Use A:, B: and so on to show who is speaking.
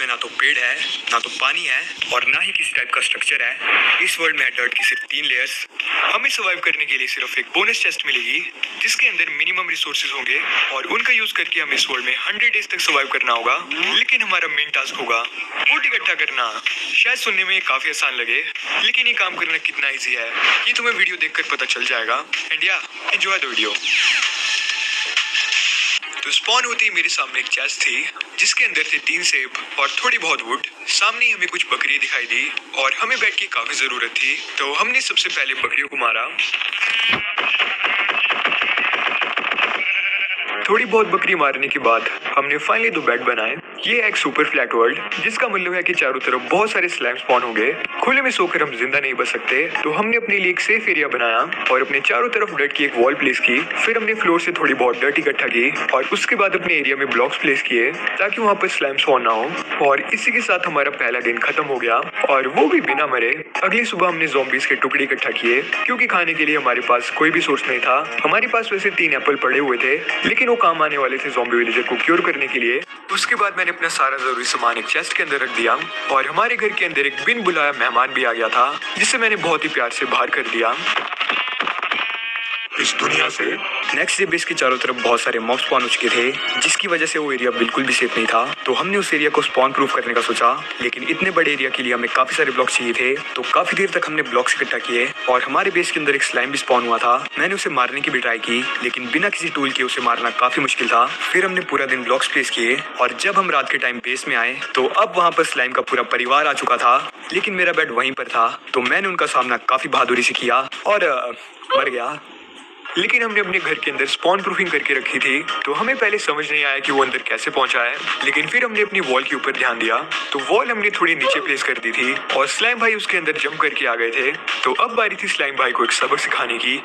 A: में ना तो पेड़ है, ना तो पानी है और ना ही किसी टाइप का स्ट्रक्चर है। इस वर्ल्ड में है डर्ट की सिर्फ 3 लेयर्स। हमें सर्वाइव करने के लिए सिर्फ एक बोनस चेस्ट मिलेगी जिसके अंदर मिनिमम रिसोर्सेज होंगे और उनका यूज करके हमें इस वर्ल्ड में 100 डेज तक सर्वाइव करना होगा। लेकिन हमारा मेन टास्क होगा वुड इकट्ठा करना। शायद सुनने में ये काफी आसान लगे, लेकिन ये काम करना कितना ईजी है ये तुम्हें वीडियो देखकर पता चल जाएगा। एंड या एंजॉय द वीडियो। तो स्पॉन होती मेरे सामने एक चेस्ट थी जिसके अंदर थे 3 सेब और थोड़ी बहुत वुड। सामने हमें कुछ बकरी दिखाई दी और हमें बेड की काफी जरूरत थी, तो हमने सबसे पहले बकरियों को मारा। थोड़ी बहुत बकरी मारने के बाद हमने फाइनली 2 बेड बनाए। ये है एक सुपर फ्लैट वर्ल्ड जिसका मतलब है कि चारों तरफ बहुत सारे स्लैम स्पॉन होंगे। खुले में सोकर हम जिंदा नहीं बच सकते, तो हमने अपने लिए एक सेफ एरिया बनाया और अपने चारों तरफ डर्ट की एक वॉल प्लेस की। फिर हमने फ्लोर से थोड़ी बहुत डर्ट इकट्ठा की और उसके बाद अपने एरिया में ब्लॉक्स प्लेस किए ताकि वहाँ पर स्लैम स्पॉन ना हो। और इसी के साथ हमारा पहला दिन खत्म हो गया और वो भी बिना मरे। अगली सुबह हमने ज़ॉम्बीज के टुकड़े इकट्ठा किए क्योंकि खाने के लिए हमारे पास कोई भी सोर्स नहीं था। हमारे पास वैसे 3 एप्पल पड़े हुए थे, लेकिन वो काम आने वाले थे ज़ॉम्बी विलेजर को क्योर करने के लिए। उसके बाद मैंने अपना सारा जरूरी सामान एक चेस्ट के अंदर रख दिया और हमारे घर के अंदर एक बिन बुलाया मेहमान भी आ गया था जिसे मैंने बहुत ही प्यार से बाहर कर दिया इस दुनिया से। नेक्स्ट डे बेस के चारों तरफ बहुत सारे मॉब स्पॉन हो चुके थे जिसकी वजह से वो एरिया बिल्कुल भी सेफ नहीं था। तो हमने उस एरिया को स्पॉन प्रूफ करने का सोचा, लेकिन इतने बड़े एरिया के लिए हमें काफी सारे ब्लॉक्स चाहिए थे। तो काफी देर तक हमने ब्लॉक्स इकट्ठा किए और हमारे बेस के अंदर एक स्लाइम भी स्पॉन हुआ था। मैंने उसे मारने की भी ट्राई की, लेकिन बिना किसी टूल के उसे मारना काफी मुश्किल था। फिर हमने पूरा दिन ब्लॉक्स प्लेस किए और जब हम रात के टाइम बेस में आए तो अब वहाँ पर स्लाइम का पूरा परिवार आ चुका था, लेकिन मेरा बेड वहीं पर था। तो मैंने उनका सामना काफी बहादुरी से किया और मर गया। लेकिन हमने अपने घर के अंदर स्पॉन प्रूफिंग करके रखी थी, तो हमें पहले समझ नहीं आया कि वो अंदर कैसे पहुंचा है। लेकिन फिर हमने अपनी वॉल के ऊपर ध्यान दिया तो वॉल हमने थोड़ी नीचे प्लेस कर दी थी और स्लाइम भाई उसके अंदर जंप करके आ गए थे। तो अब बारी थी स्लाइम भाई को एक सबक सिखाने की।